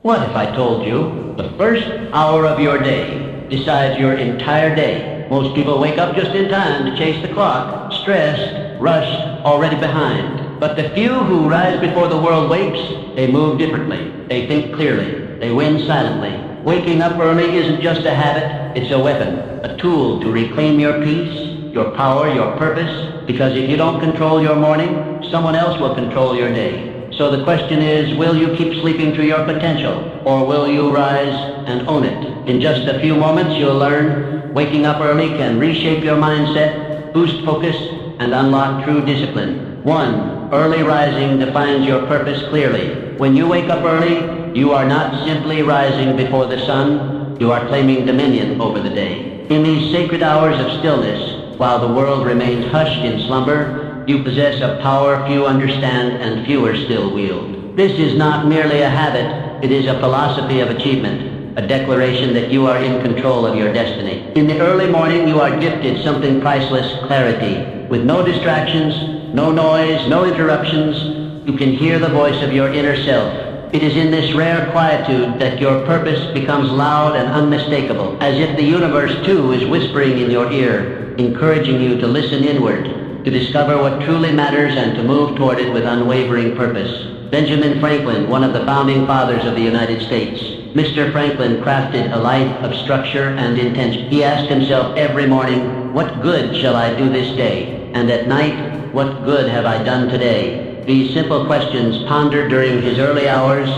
What if I told you the first hour of your day decides your entire day? Most people wake up just in time to chase the clock, stressed, rushed, already behind. But the few who rise before the world wakes, they move differently. They think clearly. They win silently. Waking up early isn't just a habit, it's a weapon, a tool to reclaim your peace, your power, your purpose, because if you don't control your morning, someone else will control your day. So the question is, will you keep sleeping to your potential, or will you rise and own it? In just a few moments, you'll learn waking up early can reshape your mindset, boost focus, and unlock true discipline. 1. Early rising defines your purpose clearly. When you wake up early, you are not simply rising before the sun, you are claiming dominion over the day. In these sacred hours of stillness, while the world remains hushed in slumber, you possess a power few understand and fewer still wield. This is not merely a habit, it is a philosophy of achievement, a declaration that you are in control of your destiny. In the early morning, you are gifted something priceless, clarity. With no distractions, no noise, no interruptions, you can hear the voice of your inner self. It is in this rare quietude that your purpose becomes loud and unmistakable, as if the universe too is whispering in your ear, encouraging you to listen inward, to discover what truly matters and to move toward it with unwavering purpose. Benjamin Franklin, one of the founding fathers of the United States. Mr. Franklin crafted a life of structure and intention. He asked himself every morning, what good shall I do this day? And at night, what good have I done today? These simple questions, pondered during his early hours,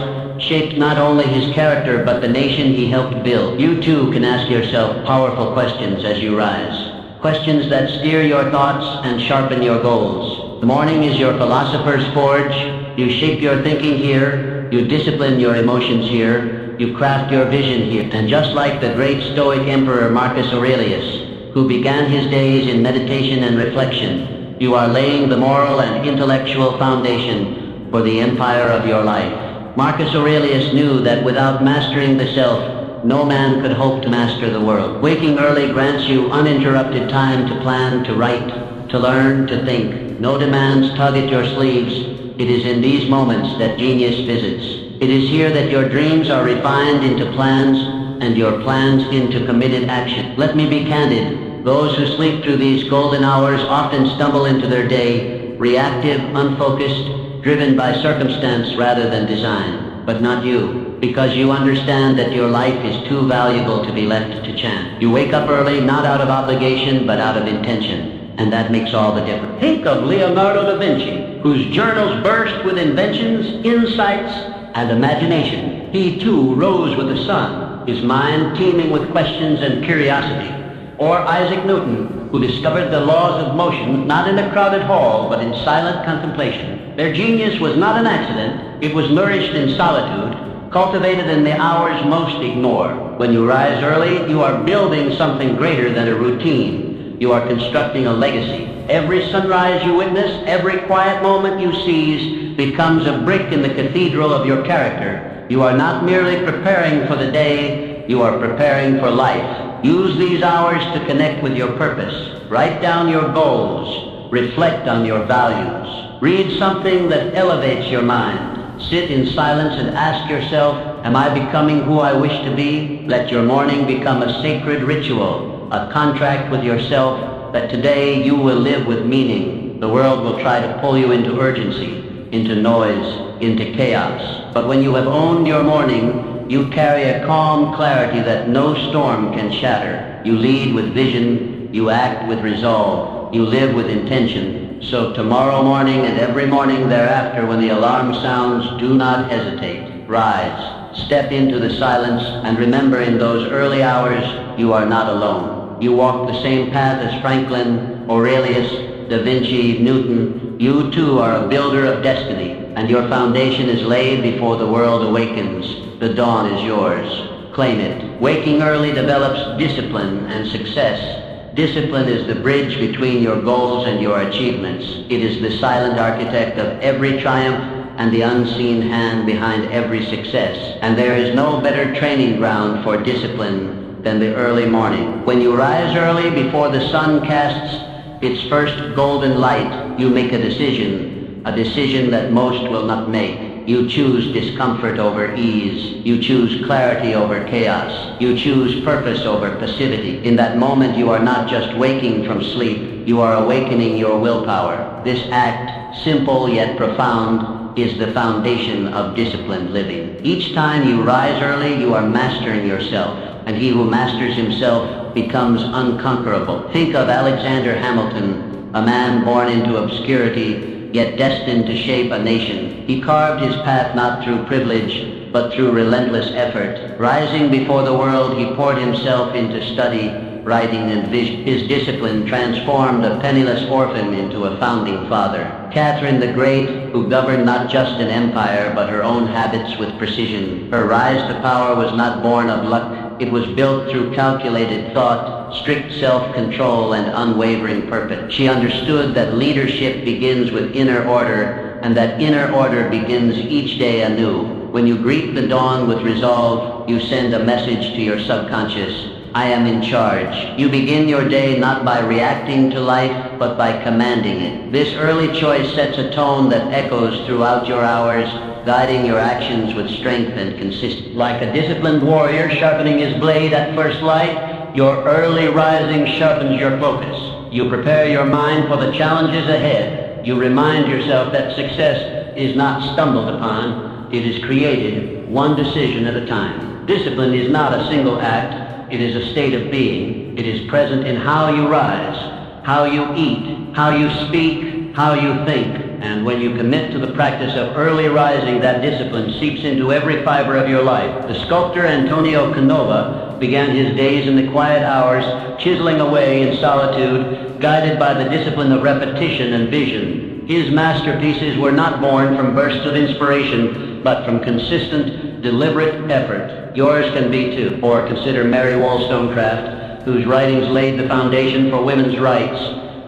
shaped not only his character but the nation he helped build. You too can ask yourself powerful questions as you rise. Questions that steer your thoughts and sharpen your goals. The morning is your philosopher's forge. You shape your thinking here. You discipline your emotions here. You craft your vision here. And just like the great Stoic Emperor Marcus Aurelius, who began his days in meditation and reflection, you are laying the moral and intellectual foundation for the empire of your life. Marcus Aurelius knew that without mastering the self, no man could hope to master the world. Waking early grants you uninterrupted time to plan, to write, to learn, to think. No demands tug at your sleeves. It is in these moments that genius visits. It is here that your dreams are refined into plans and your plans into committed action. Let me be candid. Those who sleep through these golden hours often stumble into their day, reactive, unfocused, driven by circumstance rather than design. But not you, because you understand that your life is too valuable to be left to chance. You wake up early, not out of obligation, but out of intention, and that makes all the difference. Think of Leonardo da Vinci, whose journals burst with inventions, insights, and imagination. He too rose with the sun, his mind teeming with questions and curiosity. Or Isaac Newton, who discovered the laws of motion not in a crowded hall, but in silent contemplation. Their genius was not an accident, it was nourished in solitude, cultivated in the hours most ignored. When you rise early, you are building something greater than a routine. You are constructing a legacy. Every sunrise you witness, every quiet moment you seize, becomes a brick in the cathedral of your character. You are not merely preparing for the day, you are preparing for life. Use these hours to connect with your purpose. Write down your goals. Reflect on your values. Read something that elevates your mind. Sit in silence and ask yourself, am I becoming who I wish to be? Let your morning become a sacred ritual, a contract with yourself that today you will live with meaning. The world will try to pull you into urgency, into noise, into chaos. But when you have owned your morning, you carry a calm clarity that no storm can shatter. You lead with vision, you act with resolve, you live with intention. So tomorrow morning and every morning thereafter, when the alarm sounds, do not hesitate. Rise, step into the silence, and remember, in those early hours, you are not alone. You walk the same path as Franklin, Aurelius, Da Vinci, Newton. You too are a builder of destiny, and your foundation is laid before the world awakens. The dawn is yours. Claim it. Waking early develops discipline and success. Discipline is the bridge between your goals and your achievements. It is the silent architect of every triumph and the unseen hand behind every success. And there is no better training ground for discipline than the early morning. When you rise early before the sun casts its first golden light, you make a decision that most will not make. You choose discomfort over ease. You choose clarity over chaos. You choose purpose over passivity. In that moment, you are not just waking from sleep, you are awakening your willpower. This act, simple yet profound, is the foundation of disciplined living. Each time you rise early, you are mastering yourself, and he who masters himself becomes unconquerable. Think of Alexander Hamilton, a man born into obscurity, yet destined to shape a nation. He carved his path not through privilege, but through relentless effort. Rising before the world, he poured himself into study, writing, and vision. His discipline transformed a penniless orphan into a founding father. Catherine the Great, who governed not just an empire, but her own habits with precision. Her rise to power was not born of luck. It was built through calculated thought, strict self-control, and unwavering purpose. She understood that leadership begins with inner order, and that inner order begins each day anew. When you greet the dawn with resolve, you send a message to your subconscious: I am in charge. You begin your day not by reacting to life, but by commanding it. This early choice sets a tone that echoes throughout your hours, guiding your actions with strength and consistency. Like a disciplined warrior sharpening his blade at first light, your early rising sharpens your focus. You prepare your mind for the challenges ahead. You remind yourself that success is not stumbled upon, it is created one decision at a time. Discipline is not a single act. It is a state of being. It is present in how you rise, how you eat, how you speak, how you think. And when you commit to the practice of early rising, that discipline seeps into every fiber of your life. The sculptor Antonio Canova began his days in the quiet hours, chiseling away in solitude, guided by the discipline of repetition and vision. His masterpieces were not born from bursts of inspiration, but from consistent, deliberate effort. Yours can be too. Or consider Mary Wollstonecraft, whose writings laid the foundation for women's rights.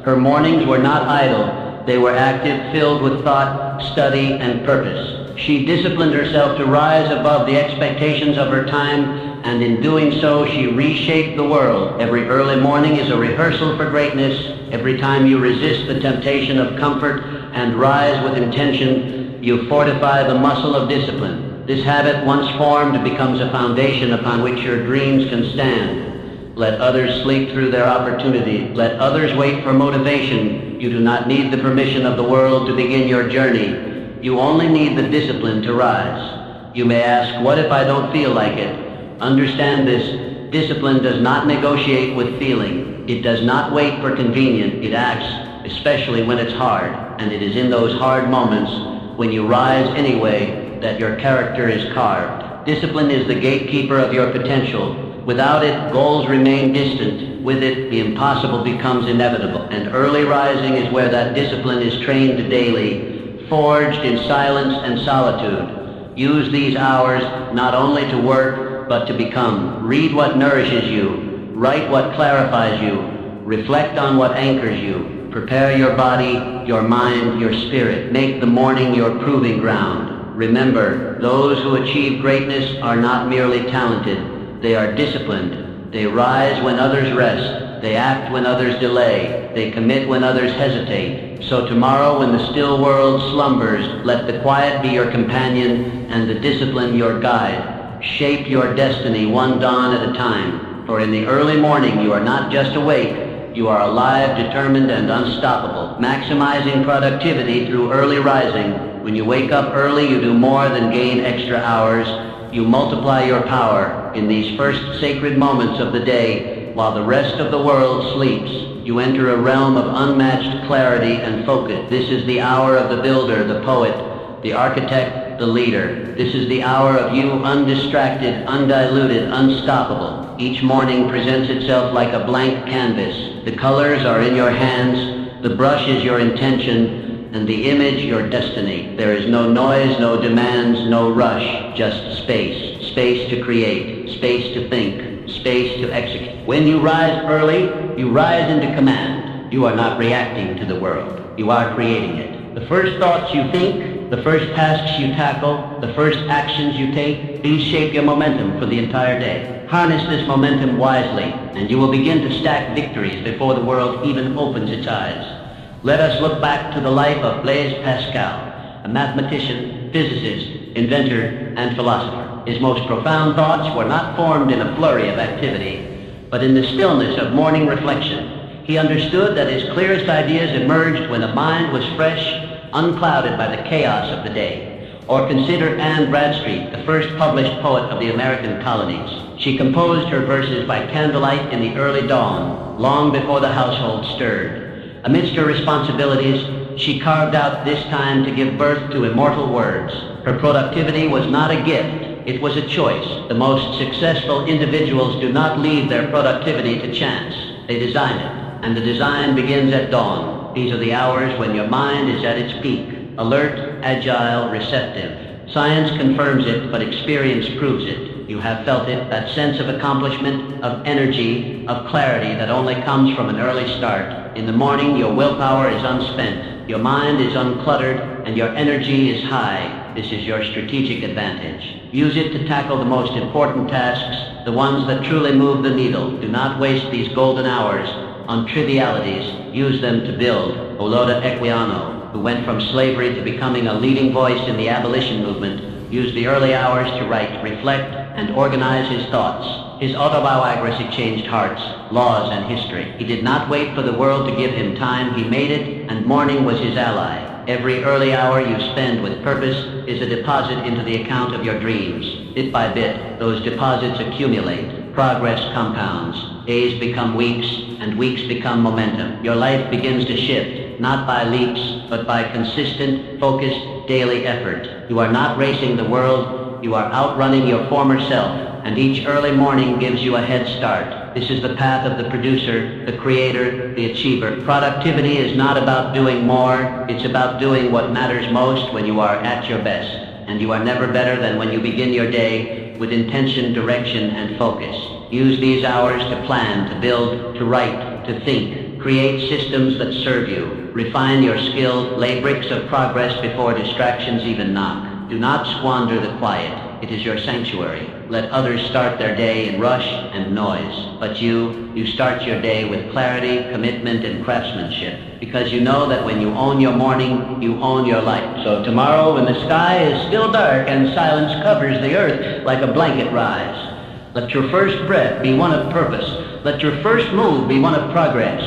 Her mornings were not idle. They were active, filled with thought, study, and purpose. She disciplined herself to rise above the expectations of her time, and in doing so, she reshaped the world. Every early morning is a rehearsal for greatness. Every time you resist the temptation of comfort and rise with intention, you fortify the muscle of discipline. This habit, once formed, becomes a foundation upon which your dreams can stand. Let others sleep through their opportunity. Let others wait for motivation. You do not need the permission of the world to begin your journey. You only need the discipline to rise. You may ask, what if I don't feel like it? Understand this. Discipline does not negotiate with feeling. It does not wait for convenience. It acts, especially when it's hard. And it is in those hard moments, when you rise anyway, that your character is carved. Discipline is the gatekeeper of your potential. Without it, goals remain distant. With it, the impossible becomes inevitable. And early rising is where that discipline is trained daily, forged in silence and solitude. Use these hours not only to work, but to become. Read what nourishes you. Write what clarifies you. Reflect on what anchors you. Prepare your body, your mind, your spirit. Make the morning your proving ground. Remember, those who achieve greatness are not merely talented. They are disciplined. They rise when others rest. They act when others delay. They commit when others hesitate. So tomorrow, when the still world slumbers, let the quiet be your companion and the discipline your guide. Shape your destiny one dawn at a time. For in the early morning, you are not just awake. You are alive, determined, and unstoppable. Maximizing productivity through early rising. When you wake up early, you do more than gain extra hours. You multiply your power. In these first sacred moments of the day, while the rest of the world sleeps, you enter a realm of unmatched clarity and focus. This is the hour of the builder, the poet, the architect, the leader. This is the hour of you, undistracted, undiluted, unstoppable. Each morning presents itself like a blank canvas. The colors are in your hands, the brush is your intention, and the image your destiny. There is no noise, no demands, no rush, just space. Space to create, space to think, space to execute. When you rise early, you rise into command. You are not reacting to the world. You are creating it. The first thoughts you think, the first tasks you tackle, the first actions you take, these shape your momentum for the entire day. Harness this momentum wisely, and you will begin to stack victories before the world even opens its eyes. Let us look back to the life of Blaise Pascal, a mathematician, physicist, inventor, and philosopher. His most profound thoughts were not formed in a flurry of activity, but in the stillness of morning reflection. He understood that his clearest ideas emerged when the mind was fresh, unclouded by the chaos of the day. Or consider Anne Bradstreet, the first published poet of the American colonies. She composed her verses by candlelight in the early dawn, long before the household stirred. Amidst her responsibilities, she carved out this time to give birth to immortal words. Her productivity was not a gift, it was a choice. The most successful individuals do not leave their productivity to chance. They design it, and the design begins at dawn. These are the hours when your mind is at its peak. Alert, agile, receptive. Science confirms it, but experience proves it. You have felt it, that sense of accomplishment, of energy, of clarity that only comes from an early start. In the morning, your willpower is unspent, your mind is uncluttered, and your energy is high. This is your strategic advantage. Use it to tackle the most important tasks, the ones that truly move the needle. Do not waste these golden hours on trivialities. Use them to build. Oloda Equiano, who went from slavery to becoming a leading voice in the abolition movement, used the early hours to write, reflect, and organize his thoughts. His autobiography changed hearts, laws, and history. He did not wait for the world to give him time. He made it, and morning was his ally. Every early hour you spend with purpose is a deposit into the account of your dreams. Bit by bit, those deposits accumulate. Progress compounds. Days become weeks, and weeks become momentum. Your life begins to shift, not by leaps, but by consistent, focused, daily effort. You are not racing the world, you are outrunning your former self, and each early morning gives you a head start. This is the path of the producer, the creator, the achiever. Productivity is not about doing more, it's about doing what matters most when you are at your best. And you are never better than when you begin your day with intention, direction, and focus. Use these hours to plan, to build, to write, to think. Create systems that serve you. Refine your skill. Lay bricks of progress before distractions even knock. Do not squander the quiet. It is your sanctuary. Let others start their day in rush and noise. But you start your day with clarity, commitment, and craftsmanship. Because you know that when you own your morning, you own your life. So tomorrow, when the sky is still dark and silence covers the earth like a blanket, rise. Let your first breath be one of purpose. Let your first move be one of progress.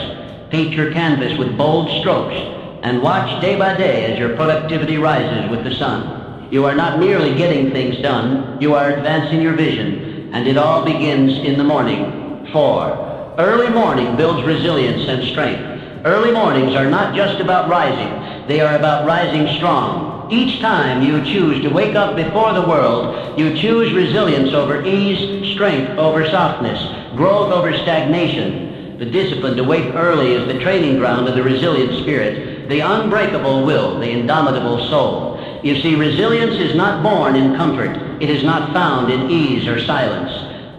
Paint your canvas with bold strokes and watch day by day as your productivity rises with the sun. You are not merely getting things done, you are advancing your vision, and it all begins in the morning. 4. Early morning builds resilience and strength. Early mornings are not just about rising, they are about rising strong. Each time you choose to wake up before the world, you choose resilience over ease, strength over softness, growth over stagnation. The discipline to wake early is the training ground of the resilient spirit, the unbreakable will, the indomitable soul. You see, resilience is not born in comfort. It is not found in ease or silence.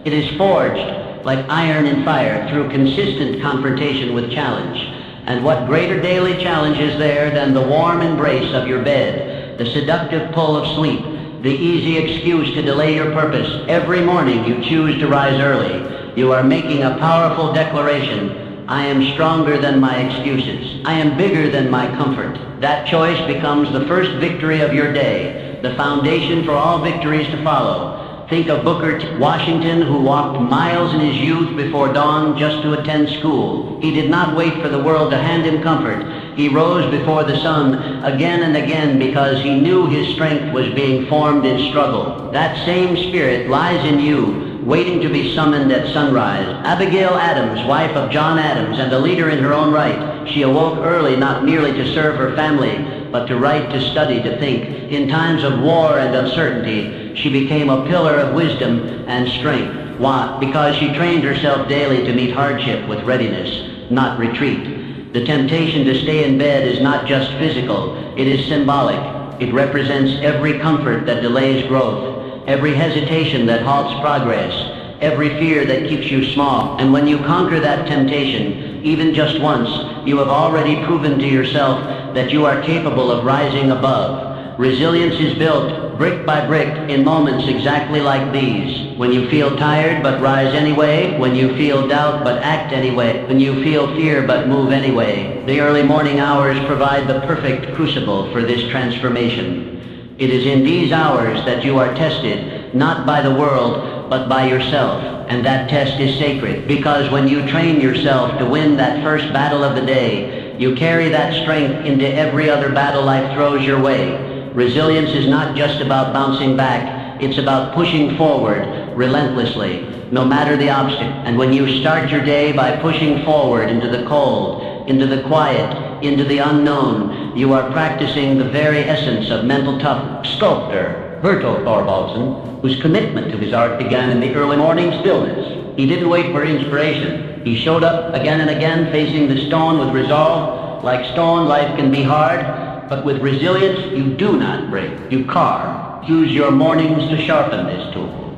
It is forged like iron in fire through consistent confrontation with challenge. And what greater daily challenge is there than the warm embrace of your bed, the seductive pull of sleep, the easy excuse to delay your purpose? Every morning you choose to rise early. You are making a powerful declaration. I am stronger than my excuses. I am bigger than my comfort. That choice becomes the first victory of your day, the foundation for all victories to follow. Think of Booker T. Washington, who walked miles in his youth before dawn just to attend school. He did not wait for the world to hand him comfort. He rose before the sun again and again because he knew his strength was being formed in struggle. That same spirit lies in you, waiting to be summoned at sunrise. Abigail Adams, wife of John Adams and a leader in her own right, she awoke early not merely to serve her family, but to write, to study, to think. In times of war and uncertainty, she became a pillar of wisdom and strength. Why? Because she trained herself daily to meet hardship with readiness, not retreat. The temptation to stay in bed is not just physical, it is symbolic. It represents every comfort that delays growth, every hesitation that halts progress, every fear that keeps you small. And when you conquer that temptation, even just once, you have already proven to yourself that you are capable of rising above. Resilience is built brick by brick, in moments exactly like these. When you feel tired but rise anyway, when you feel doubt but act anyway, when you feel fear but move anyway. The early morning hours provide the perfect crucible for this transformation. It is in these hours that you are tested, not by the world, but by yourself. And that test is sacred, because when you train yourself to win that first battle of the day, you carry that strength into every other battle life throws your way. Resilience is not just about bouncing back, it's about pushing forward relentlessly, no matter the obstacle. And when you start your day by pushing forward into the cold, into the quiet, into the unknown, you are practicing the very essence of mental toughness. Sculptor Bertel Thorvaldsen, whose commitment to his art began in the early morning stillness. He didn't wait for inspiration. He showed up again and again, facing the stone with resolve. Like stone, life can be hard, but with resilience, you do not break, you carve. Use your mornings to sharpen this tool.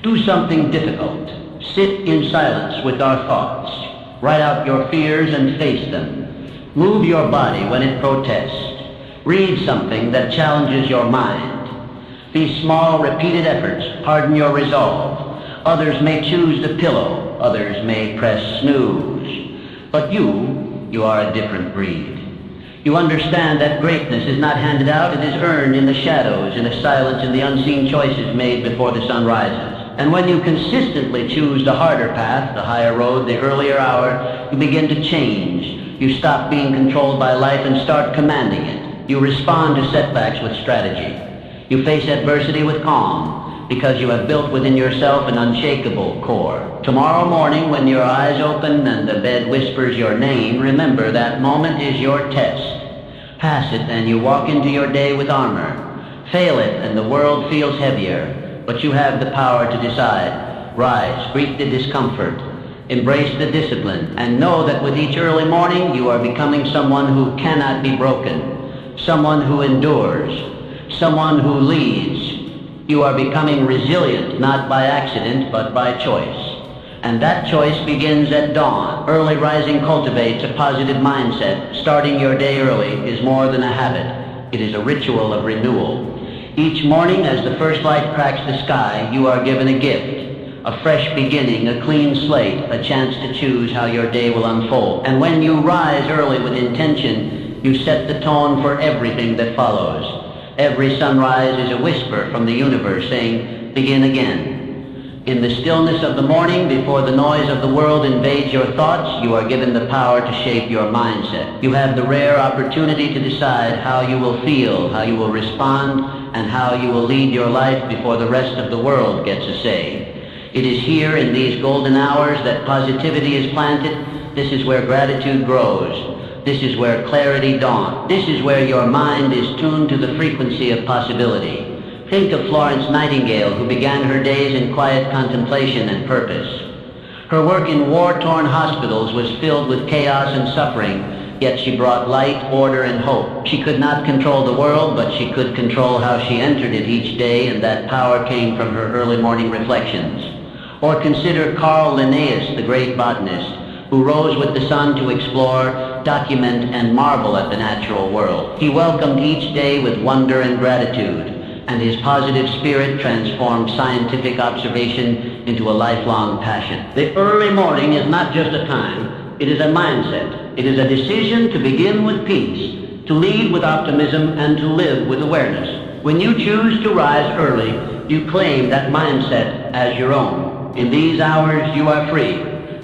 Do something difficult. Sit in silence with our thoughts. Write out your fears and face them. Move your body when it protests. Read something that challenges your mind. These small, repeated efforts harden your resolve. Others may choose the pillow. Others may press snooze. But you are a different breed. You understand that greatness is not handed out, it is earned in the shadows, in the silence, in the unseen choices made before the sun rises. And when you consistently choose the harder path, the higher road, the earlier hour, you begin to change. You stop being controlled by life and start commanding it. You respond to setbacks with strategy. You face adversity with calm, because you have built within yourself an unshakable core. Tomorrow morning, when your eyes open and the bed whispers your name, remember that moment is your test. Pass it and you walk into your day with armor. Fail it and the world feels heavier, but you have the power to decide. Rise, greet the discomfort, embrace the discipline, and know that with each early morning you are becoming someone who cannot be broken, someone who endures, someone who leads. You are becoming resilient, not by accident, but by choice. And that choice begins at dawn. Early rising cultivates a positive mindset. Starting your day early is more than a habit. It is a ritual of renewal. Each morning, as the first light cracks the sky, you are given a gift. A fresh beginning, a clean slate, a chance to choose how your day will unfold. And when you rise early with intention, you set the tone for everything that follows. Every sunrise is a whisper from the universe saying, begin again. In the stillness of the morning, before the noise of the world invades your thoughts, you are given the power to shape your mindset. You have the rare opportunity to decide how you will feel, how you will respond, and how you will lead your life before the rest of the world gets a say. It is here in these golden hours that positivity is planted. This is where gratitude grows. This is where clarity dawns. This is where your mind is tuned to the frequency of possibility. Think of Florence Nightingale, who began her days in quiet contemplation and purpose. Her work in war-torn hospitals was filled with chaos and suffering, yet she brought light, order, and hope. She could not control the world, but she could control how she entered it each day, and that power came from her early morning reflections. Or consider Carl Linnaeus, the great botanist, who rose with the sun to explore, document, and marvel at the natural world. He welcomed each day with wonder and gratitude, and his positive spirit transformed scientific observation into a lifelong passion. The early morning is not just a time, it is a mindset. It is a decision to begin with peace, to lead with optimism, and to live with awareness. When you choose to rise early, you claim that mindset as your own. In these hours, you are free.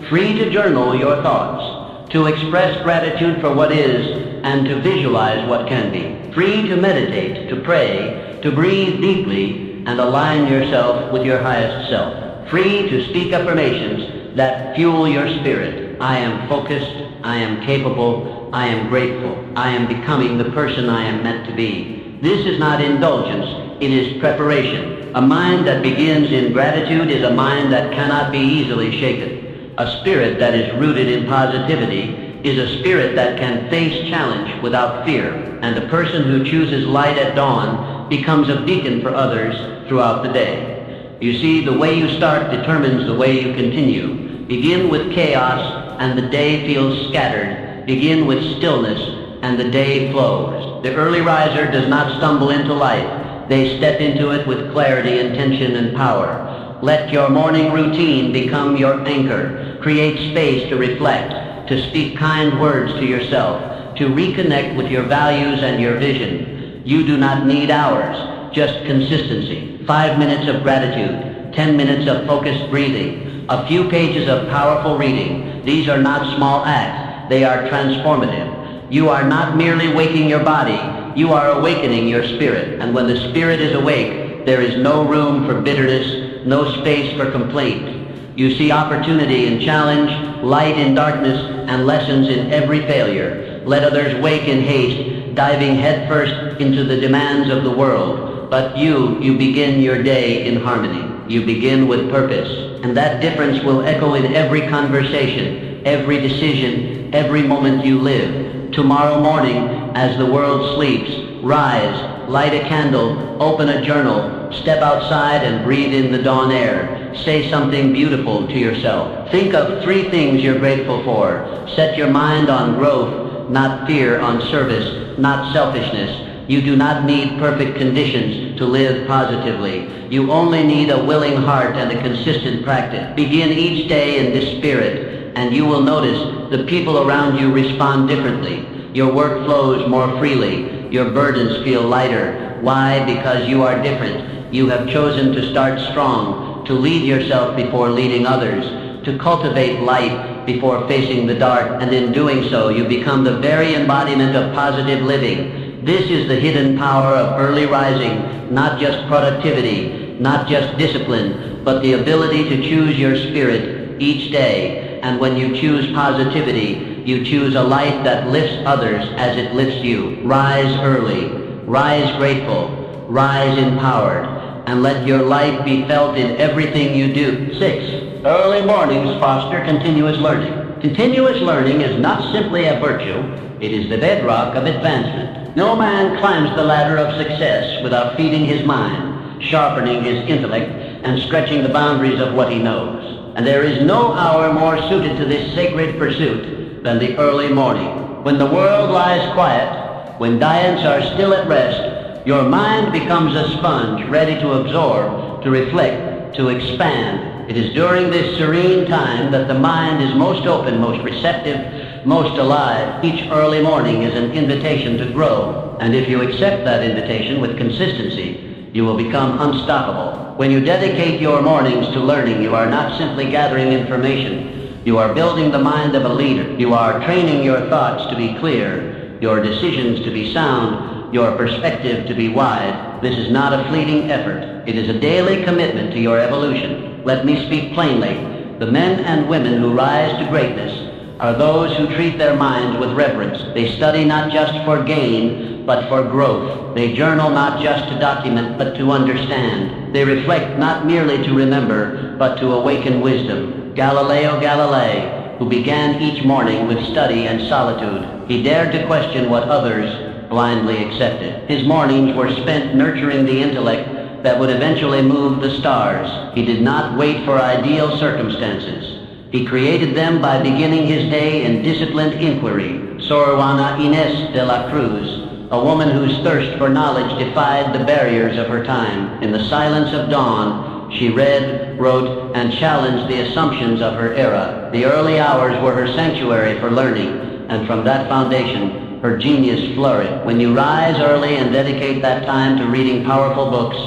Free to journal your thoughts, to express gratitude for what is, and to visualize what can be. Free to meditate, to pray, to breathe deeply, and align yourself with your highest self. Free to speak affirmations that fuel your spirit. I am focused, I am capable, I am grateful, I am becoming the person I am meant to be. This is not indulgence, it is preparation. A mind that begins in gratitude is a mind that cannot be easily shaken. A spirit that is rooted in positivity is a spirit that can face challenge without fear. And a person who chooses light at dawn becomes a beacon for others throughout the day. You see, the way you start determines the way you continue. Begin with chaos and the day feels scattered. Begin with stillness and the day flows. The early riser does not stumble into life. They step into it with clarity, intention, and power. Let your morning routine become your anchor. Create space to reflect, to speak kind words to yourself, to reconnect with your values and your vision. You do not need hours, just consistency. 5 minutes of gratitude, 10 minutes of focused breathing, a few pages of powerful reading. These are not small acts, they are transformative. You are not merely waking your body, you are awakening your spirit. And when the spirit is awake, there is no room for bitterness, no space for complaint. You see opportunity in challenge, light in darkness, and lessons in every failure. Let others wake in haste, diving headfirst into the demands of the world. But you begin your day in harmony. You begin with purpose. And that difference will echo in every conversation, every decision, every moment you live. Tomorrow morning, as the world sleeps, rise, light a candle, open a journal, step outside and breathe in the dawn air. Say something beautiful to yourself. Think of 3 things you're grateful for. Set your mind on growth, not fear, on service, not selfishness. You do not need perfect conditions to live positively. You only need a willing heart and a consistent practice. Begin each day in this spirit, and you will notice the people around you respond differently. Your work flows more freely. Your burdens feel lighter. Why? Because you are different. You have chosen to start strong, to lead yourself before leading others, to cultivate light before facing the dark, and in doing so, you become the very embodiment of positive living. This is the hidden power of early rising, not just productivity, not just discipline, but the ability to choose your spirit each day. And when you choose positivity, you choose a life that lifts others as it lifts you. Rise early, rise grateful, rise empowered, and let your light be felt in everything you do. 6. Early mornings foster continuous learning. Continuous learning is not simply a virtue, it is the bedrock of advancement. No man climbs the ladder of success without feeding his mind, sharpening his intellect, and stretching the boundaries of what he knows. And there is no hour more suited to this sacred pursuit than the early morning. When the world lies quiet, when giants are still at rest, your mind becomes a sponge ready to absorb, to reflect, to expand. It is during this serene time that the mind is most open, most receptive, most alive. Each early morning is an invitation to grow, and if you accept that invitation with consistency, you will become unstoppable. When you dedicate your mornings to learning, you are not simply gathering information. You are building the mind of a leader. You are training your thoughts to be clear, your decisions to be sound, your perspective to be wide. This is not a fleeting effort. It is a daily commitment to your evolution. Let me speak plainly. The men and women who rise to greatness are those who treat their minds with reverence. They study not just for gain, but for growth. They journal not just to document, but to understand. They reflect not merely to remember, but to awaken wisdom. Galileo Galilei, who began each morning with study and solitude, he dared to question what others blindly accepted. His mornings were spent nurturing the intellect that would eventually move the stars. He did not wait for ideal circumstances. He created them by beginning his day in disciplined inquiry. Sor Juana Inés de la Cruz, a woman whose thirst for knowledge defied the barriers of her time. In the silence of dawn, she read, wrote, and challenged the assumptions of her era. The early hours were her sanctuary for learning, and from that foundation, her genius flourished. When you rise early and dedicate that time to reading powerful books,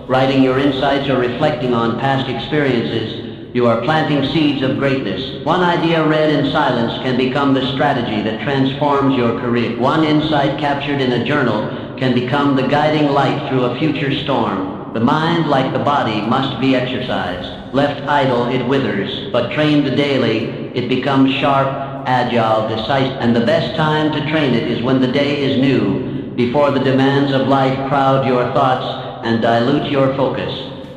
writing your insights, or reflecting on past experiences, you are planting seeds of greatness. One idea read in silence can become the strategy that transforms your career. One insight captured in a journal can become the guiding light through a future storm. The mind, like the body, must be exercised. Left idle, it withers, but trained daily, it becomes sharp, agile, decisive. And the best time to train it is when the day is new, before the demands of life crowd your thoughts and dilute your focus.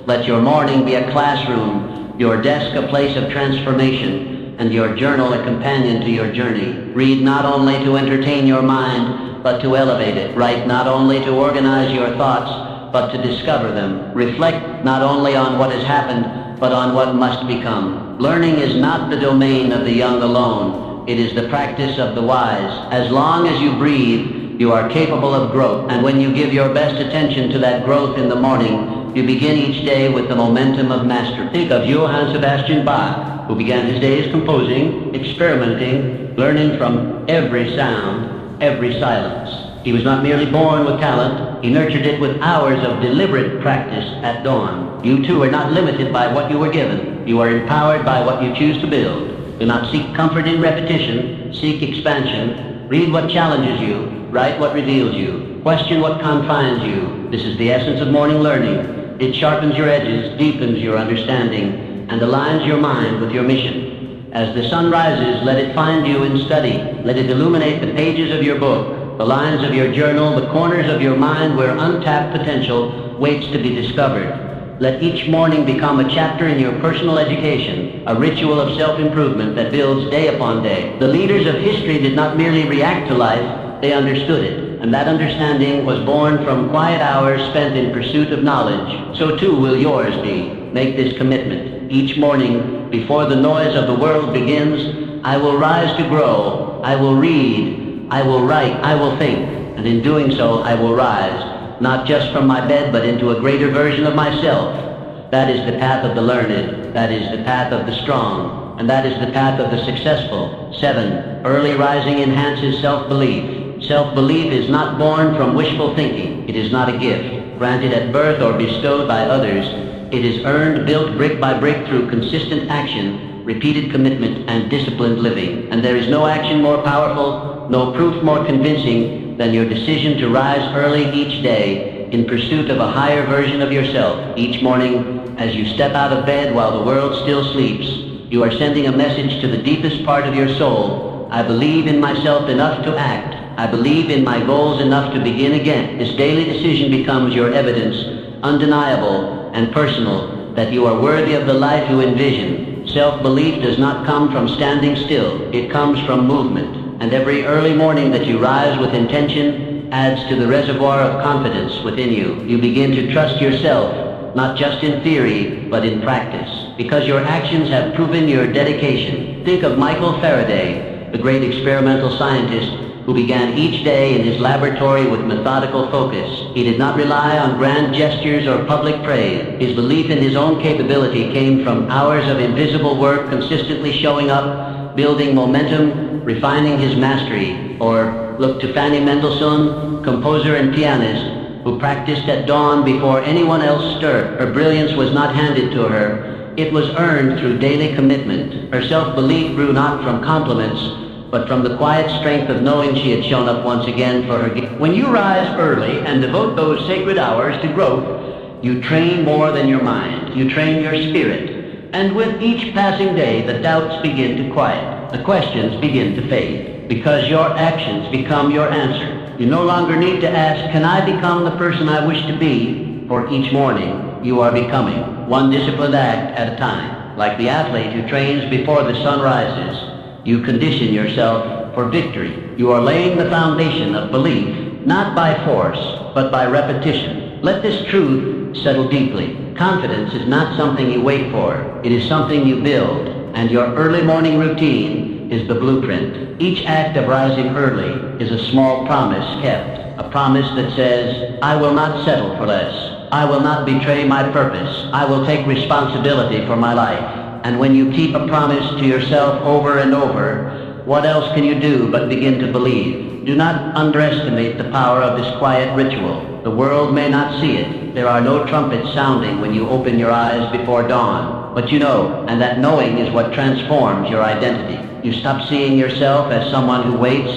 Let your morning be a classroom, your desk a place of transformation, and your journal a companion to your journey. Read not only to entertain your mind, but to elevate it. Write not only to organize your thoughts, but to discover them. Reflect not only on what has happened, but on what must become. Learning is not the domain of the young alone. It is the practice of the wise. As long as you breathe, You are capable of growth, and when you give your best attention to that growth in the morning, you begin each day with the momentum of mastery. Think of Johann Sebastian Bach, who began his days composing, experimenting, learning from every sound, every silence. He was not merely born with talent, he nurtured it with hours of deliberate practice at dawn. You too are not limited by what you were given. You are empowered by what you choose to build. Do not seek comfort in repetition, seek expansion. Read what challenges you, write what reveals you, question what confines you. This is the essence of morning learning. It sharpens your edges, deepens your understanding, and aligns your mind with your mission. As the sun rises, let it find you in study. Let it illuminate the pages of your book, the lines of your journal, the corners of your mind where untapped potential waits to be discovered. Let each morning become a chapter in your personal education, a ritual of self-improvement that builds day upon day. The leaders of history did not merely react to life, they understood it. And that understanding was born from quiet hours spent in pursuit of knowledge. So too will yours be. Make this commitment. Each morning, before the noise of the world begins, I will rise to grow. I will read. I will write. I will think. And in doing so, I will rise, not just from my bed, but into a greater version of myself. That is the path of the learned. That is the path of the strong. And that is the path of the successful. 7. Early rising enhances self-belief. Self-belief is not born from wishful thinking. It is not a gift, granted at birth or bestowed by others. It is earned, built brick by brick through consistent action, repeated commitment, and disciplined living. And there is no action more powerful, no proof more convincing than your decision to rise early each day in pursuit of a higher version of yourself. Each morning, as you step out of bed while the world still sleeps, you are sending a message to the deepest part of your soul. I believe in myself enough to act. I believe in my goals enough to begin again. This daily decision becomes your evidence, undeniable and personal, that you are worthy of the life you envision. Self-belief does not come from standing still. It comes from movement. And every early morning that you rise with intention adds to the reservoir of confidence within you. You begin to trust yourself, not just in theory, but in practice, because your actions have proven your dedication. Think of Michael Faraday, the great experimental scientist who began each day in his laboratory with methodical focus. He did not rely on grand gestures or public praise. His belief in his own capability came from hours of invisible work, consistently showing up, building momentum, refining his mastery. Or look to Fanny Mendelssohn, composer and pianist, who practiced at dawn before anyone else stirred. Her brilliance was not handed to her. It was earned through daily commitment. Her self-belief grew not from compliments, but from the quiet strength of knowing she had shown up once again for her gift. When you rise early and devote those sacred hours to growth, you train more than your mind. You train your spirit. And with each passing day, the doubts begin to quiet. The questions begin to fade, because your actions become your answer. You no longer need to ask, can I become the person I wish to be? For each morning, you are becoming, one disciplined act at a time. Like the athlete who trains before the sun rises, you condition yourself for victory. You are laying the foundation of belief, not by force, but by repetition. Let this truth settle deeply. Confidence is not something you wait for. It is something you build. And your early morning routine is the blueprint. Each act of rising early is a small promise kept. A promise that says, I will not settle for less. I will not betray my purpose. I will take responsibility for my life. And when you keep a promise to yourself over and over, what else can you do but begin to believe? Do not underestimate the power of this quiet ritual. The world may not see it. There are no trumpets sounding when you open your eyes before dawn. But you know, and that knowing is what transforms your identity. You stop seeing yourself as someone who waits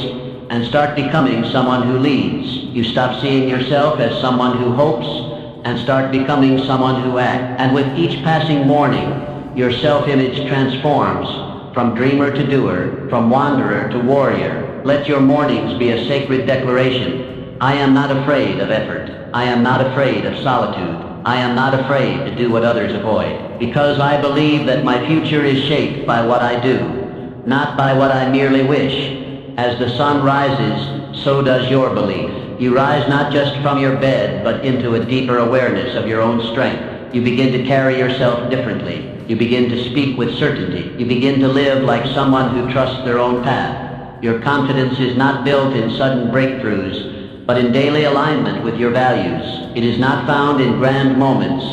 and start becoming someone who leads. You stop seeing yourself as someone who hopes and start becoming someone who acts. And with each passing morning, your self-image transforms from dreamer to doer, from wanderer to warrior. Let your mornings be a sacred declaration. I am not afraid of effort. I am not afraid of solitude. I am not afraid to do what others avoid, because I believe that my future is shaped by what I do, not by what I merely wish. As the sun rises, so does your belief. You rise not just from your bed, but into a deeper awareness of your own strength. You begin to carry yourself differently. You begin to speak with certainty. You begin to live like someone who trusts their own path. Your confidence is not built in sudden breakthroughs, but in daily alignment with your values. It is not found in grand moments,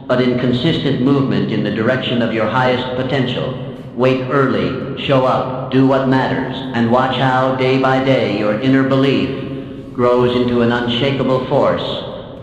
but in consistent movement in the direction of your highest potential. Wake early, show up, do what matters, and watch how, day by day, your inner belief grows into an unshakable force.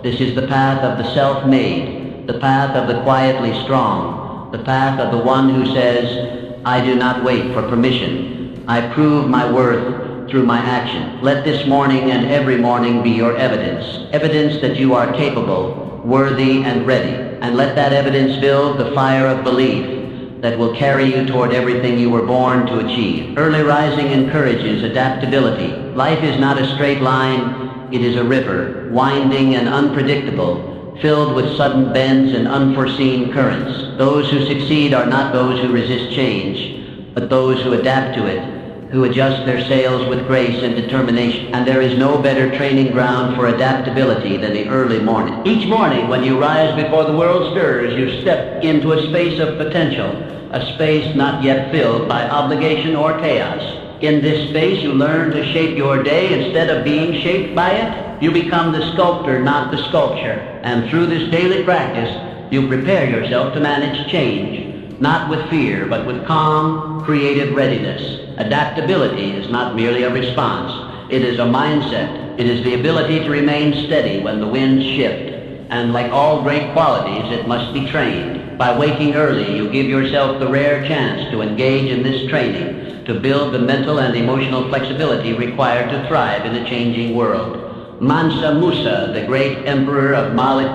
This is the path of the self-made, the path of the quietly strong, the path of the one who says, I do not wait for permission. I prove my worth through my action. Let this morning and every morning be your evidence. Evidence that you are capable, worthy, and ready. And let that evidence build the fire of belief that will carry you toward everything you were born to achieve. Early rising encourages adaptability. Life is not a straight line, it is a river, winding and unpredictable, filled with sudden bends and unforeseen currents. Those who succeed are not those who resist change, but those who adapt to it, who adjust their sails with grace and determination. And there is no better training ground for adaptability than the early morning. Each morning when you rise before the world stirs, you step into a space of potential, a space not yet filled by obligation or chaos. In this space you learn to shape your day instead of being shaped by it. You become the sculptor, not the sculpture. And through this daily practice, you prepare yourself to manage change, not with fear, but with calm, creative readiness. Adaptability is not merely a response. It is a mindset. It is the ability to remain steady when the winds shift. And like all great qualities, it must be trained. By waking early, you give yourself the rare chance to engage in this training, to build the mental and emotional flexibility required to thrive in a changing world. Mansa Musa, the great emperor of Mali,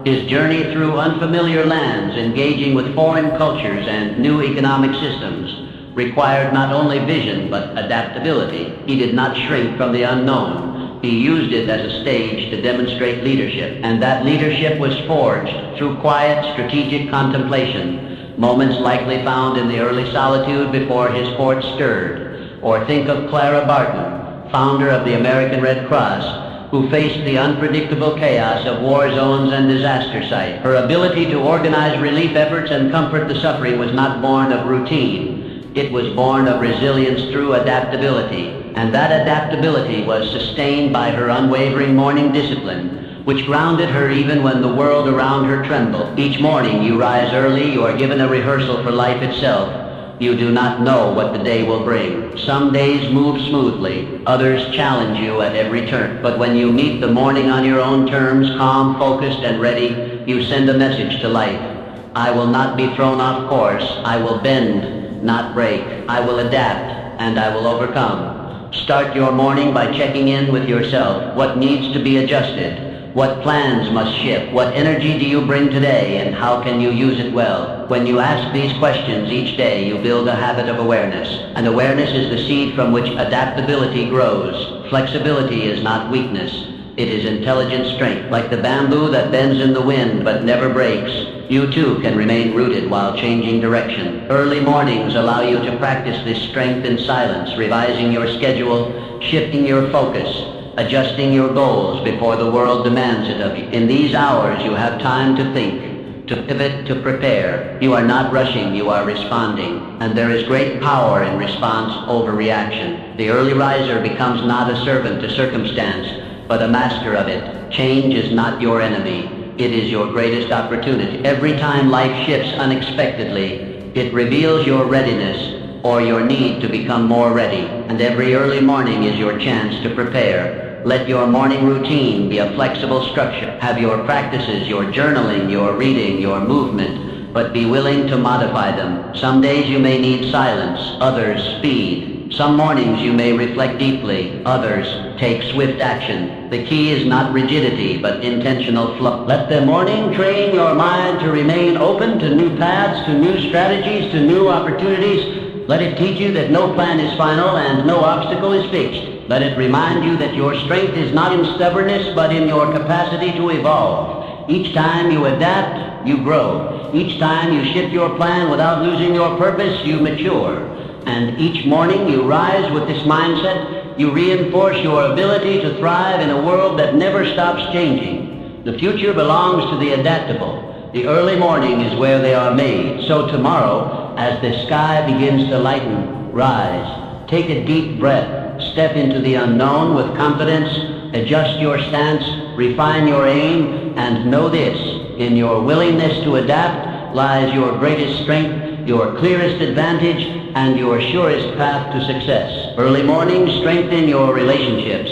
his journey through unfamiliar lands, engaging with foreign cultures and new economic systems, required not only vision but adaptability. He did not shrink from the unknown. He used it as a stage to demonstrate leadership, and that leadership was forged through quiet, strategic contemplation, moments likely found in the early solitude before his fort stirred. Or think of Clara Barton, founder of the American Red Cross, who faced the unpredictable chaos of war zones and disaster sites. Her ability to organize relief efforts and comfort the suffering was not born of routine. It was born of resilience through adaptability, and that adaptability was sustained by her unwavering morning discipline, which grounded her even when the world around her trembled. Each morning you rise early, you are given a rehearsal for life itself. You do not know what the day will bring. Some days move smoothly, others challenge you at every turn. But when you meet the morning on your own terms, calm, focused, and ready, you send a message to life. I will not be thrown off course. I will bend, not break. I will adapt, and I will overcome. Start your morning by checking in with yourself. What needs to be adjusted? What plans must shift? What energy do you bring today, and how can you use it well? When you ask these questions each day, you build a habit of awareness. And awareness is the seed from which adaptability grows. Flexibility is not weakness. It is intelligent strength. Like the bamboo that bends in the wind but never breaks, you too can remain rooted while changing direction. Early mornings allow you to practice this strength in silence, revising your schedule, shifting your focus, adjusting your goals before the world demands it of you. In these hours, you have time to think, to pivot, to prepare. You are not rushing, you are responding. And there is great power in response over reaction. The early riser becomes not a servant to circumstance, but a master of it. Change is not your enemy. It is your greatest opportunity. Every time life shifts unexpectedly, it reveals your readiness or your need to become more ready. And every early morning is your chance to prepare. Let your morning routine be a flexible structure. Have your practices, your journaling, your reading, your movement, but be willing to modify them. Some days you may need silence, others speed. Some mornings you may reflect deeply, others take swift action. The key is not rigidity, but intentional flow. Let the morning train your mind to remain open to new paths, to new strategies, to new opportunities. Let it teach you that no plan is final and no obstacle is fixed. Let it remind you that your strength is not in stubbornness, but in your capacity to evolve. Each time you adapt, you grow. Each time you shift your plan without losing your purpose, you mature. And each morning you rise with this mindset, you reinforce your ability to thrive in a world that never stops changing. The future belongs to the adaptable. The early morning is where they are made. So tomorrow, as the sky begins to lighten, rise. Take a deep breath. step into the unknown with confidence, adjust your stance, refine your aim, and know this: in your willingness to adapt lies your greatest strength, your clearest advantage, and your surest path to success. Early mornings strengthen your relationships.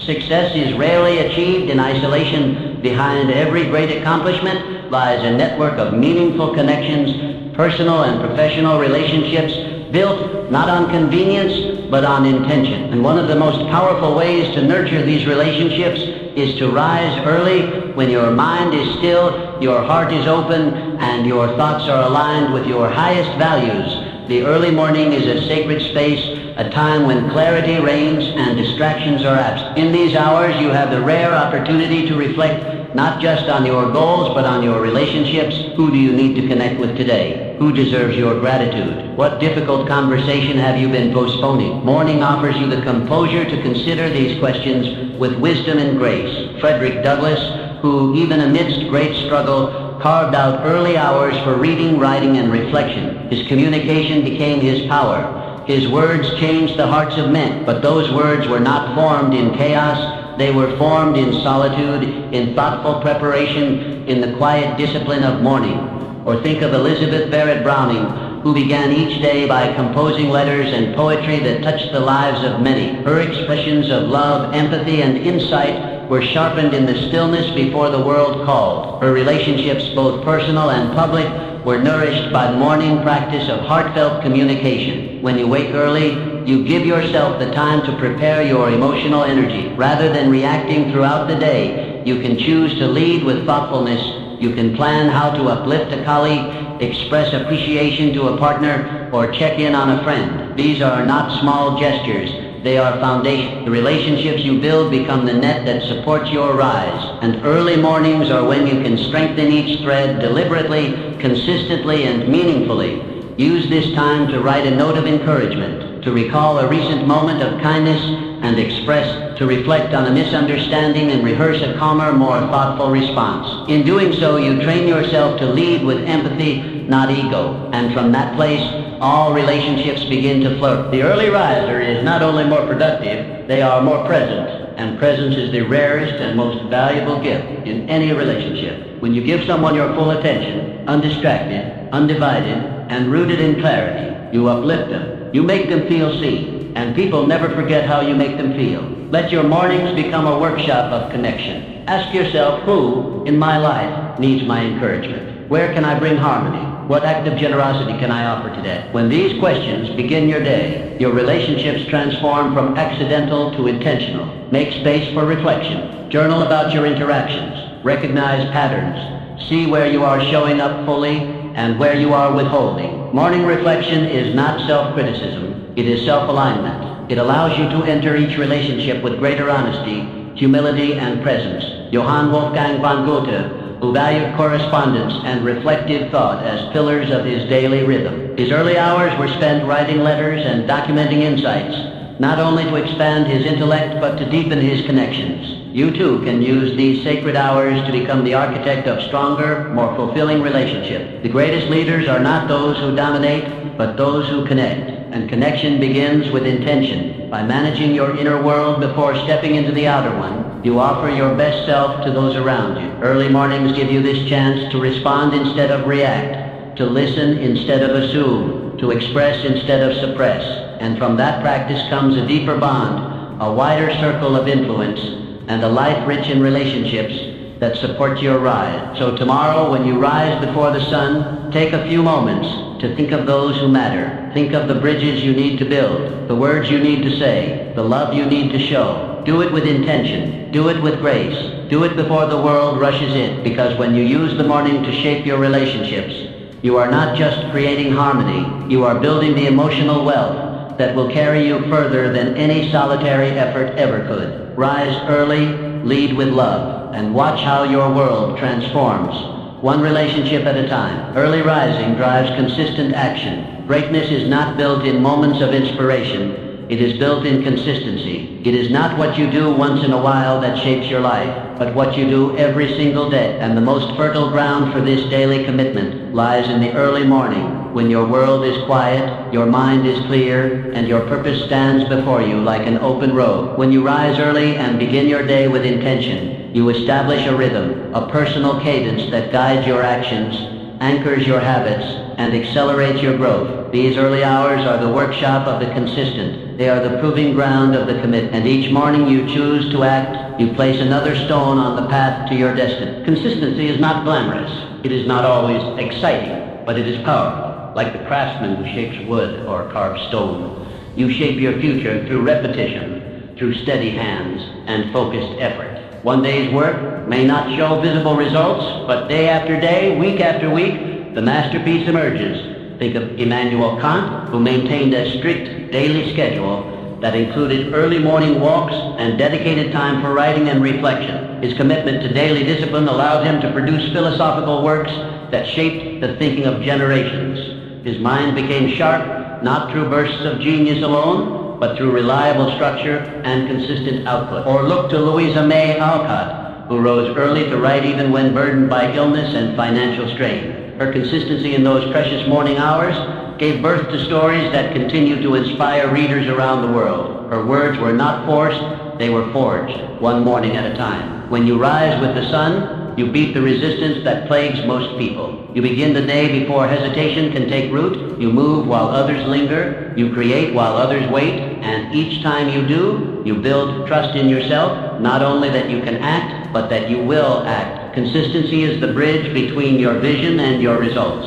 Success is rarely achieved in isolation. Behind every great accomplishment lies a network of meaningful connections, personal and professional relationships built not on convenience but on intention. And one of the most powerful ways to nurture these relationships is to rise early when your mind is still, your heart is open, and your thoughts are aligned with your highest values. The early morning is a sacred space, a time when clarity reigns and distractions are absent. In these hours, you have the rare opportunity to reflect not just on your goals, but on your relationships. Who do you need to connect with today? Who deserves your gratitude? What difficult conversation have you been postponing? Morning offers you the composure to consider these questions with wisdom and grace. Frederick Douglass, who even amidst great struggle carved out early hours for reading, writing, and reflection. His communication became his power. His words changed the hearts of men, but those words were not formed in chaos. They were formed in solitude, in thoughtful preparation, in the quiet discipline of morning. Or think of Elizabeth Barrett Browning, who began each day by composing letters and poetry that touched the lives of many. Her expressions of love, empathy, and insight were sharpened in the stillness before the world called. Her relationships, both personal and public, were nourished by the morning practice of heartfelt communication. When you wake early, you give yourself the time to prepare your emotional energy. Rather than reacting throughout the day, you can choose to lead with thoughtfulness. You can plan how to uplift a colleague, express appreciation to a partner, or check in on a friend. These are not small gestures. They are foundation. The relationships you build become the net that supports your rise. And early mornings are when you can strengthen each thread deliberately, consistently, and meaningfully. Use this time to write a note of encouragement, to recall a recent moment of kindness and express, to reflect on a misunderstanding and rehearse a calmer, more thoughtful response. In doing so, you train yourself to lead with empathy, not ego. And from that place, all relationships begin to flourish. The early riser is not only more productive, they are more present. And presence is the rarest and most valuable gift in any relationship. When you give someone your full attention, undistracted, undivided, and rooted in clarity, you uplift them. You make them feel seen. And people never forget how you make them feel. Let your mornings become a workshop of connection. Ask yourself, who in my life needs my encouragement? Where can I bring harmony? What act of generosity can I offer today? When these questions begin your day, your relationships transform from accidental to intentional. Make space for reflection. Journal about your interactions. Recognize patterns. See where you are showing up fully and where you are withholding. Morning reflection is not self-criticism. It is self-alignment. It allows you to enter each relationship with greater honesty, humility, and presence. Johann Wolfgang von Goethe, who valued correspondence and reflective thought as pillars of his daily rhythm. His early hours were spent writing letters and documenting insights, not only to expand his intellect, but to deepen his connections. You too can use these sacred hours to become the architect of stronger, more fulfilling relationships. The greatest leaders are not those who dominate, but those who connect. And connection begins with intention. By managing your inner world before stepping into the outer one, you offer your best self to those around you. Early mornings give you this chance to respond instead of react, to listen instead of assume, to express instead of suppress. And from that practice comes a deeper bond, a wider circle of influence, and a life rich in relationships that support your rise. So tomorrow, when you rise before the sun, take a few moments to think of those who matter. Think of the bridges you need to build, the words you need to say, the love you need to show. Do it with intention. Do it with grace. Do it before the world rushes in. Because when you use the morning to shape your relationships, you are not just creating harmony, you are building the emotional wealth that will carry you further than any solitary effort ever could. Rise early, lead with love, and watch how your world transforms, one relationship at a time. Early rising drives consistent action. Greatness is not built in moments of inspiration. It is built in consistency. It is not what you do once in a while that shapes your life, but what you do every single day. And the most fertile ground for this daily commitment lies in the early morning, when your world is quiet, your mind is clear, and your purpose stands before you like an open road. When you rise early and begin your day with intention, you establish a rhythm, a personal cadence that guides your actions, anchors your habits, and accelerates your growth. These early hours are the workshop of the consistent. They are the proving ground of the commitment. And each morning you choose to act, you place another stone on the path to your destiny. Consistency is not glamorous. It is not always exciting, but it is powerful. Like the craftsman who shapes wood or carves stone, you shape your future through repetition, through steady hands and focused effort. One day's work may not show visible results, but day after day, week after week, the masterpiece emerges. Think of Immanuel Kant, who maintained a strict daily schedule that included early morning walks and dedicated time for writing and reflection. His commitment to daily discipline allowed him to produce philosophical works that shaped the thinking of generations. His mind became sharp, not through bursts of genius alone, but through reliable structure and consistent output. Or look to Louisa May Alcott, who rose early to write even when burdened by illness and financial strain. Her consistency in those precious morning hours gave birth to stories that continue to inspire readers around the world. Her words were not forced, they were forged, one morning at a time. When you rise with the sun, you beat the resistance that plagues most people. You begin the day before hesitation can take root. You move while others linger. You create while others wait. And each time you do, you build trust in yourself, not only that you can act, but that you will act. Consistency is the bridge between your vision and your results.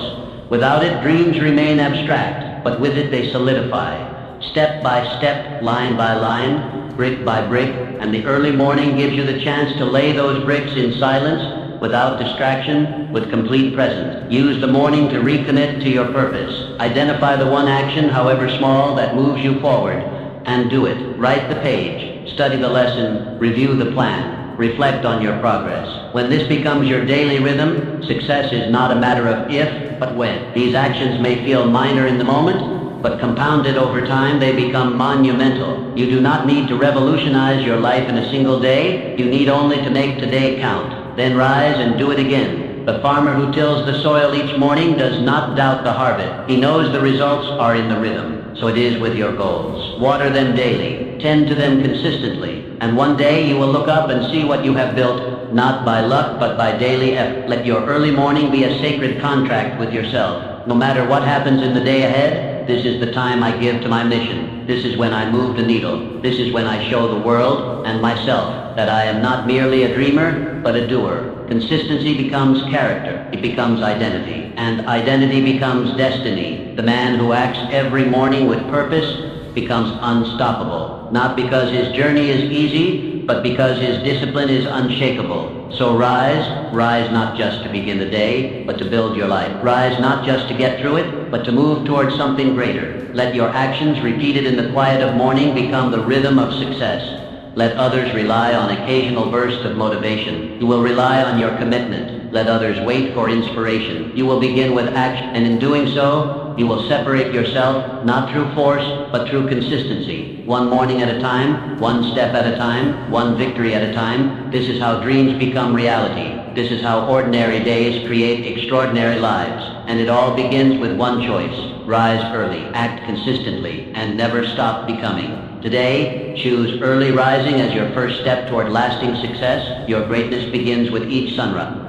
Without it, dreams remain abstract, but with it they solidify. Step by step, line by line, brick by brick, and the early morning gives you the chance to lay those bricks in silence, without distraction, with complete presence. Use the morning to recommit to your purpose. Identify the one action, however small, that moves you forward, and do it. Write the page, study the lesson, review the plan, reflect on your progress. When this becomes your daily rhythm, success is not a matter of if, but when. These actions may feel minor in the moment, but compounded over time, they become monumental. You do not need to revolutionize your life in a single day. You need only to make today count. Then rise and do it again. The farmer who tills the soil each morning does not doubt the harvest. He knows the results are in the rhythm. So it is with your goals. Water them daily. Tend to them consistently. And one day you will look up and see what you have built, not by luck, but by daily effort. Let your early morning be a sacred contract with yourself. No matter what happens in the day ahead, this is the time I give to my mission. This is when I move the needle. This is when I show the world and myself that I am not merely a dreamer, but a doer. Consistency becomes character. It becomes identity. And identity becomes destiny. The man who acts every morning with purpose becomes unstoppable. Not because his journey is easy, but because his discipline is unshakable. So rise not just to begin the day, but to build your life. Rise not just to get through it, but to move towards something greater. Let your actions repeated in the quiet of morning become the rhythm of success. Let others rely on occasional bursts of motivation. You will rely on your commitment. Let others wait for inspiration. You will begin with action, and in doing so, you will separate yourself not through force, but through consistency. One morning at a time, one step at a time, one victory at a time. This is how dreams become reality. This is how ordinary days create extraordinary lives. And it all begins with one choice. Rise early, act consistently, and never stop becoming. Today, choose early rising as your first step toward lasting success. Your greatness begins with each sunrise.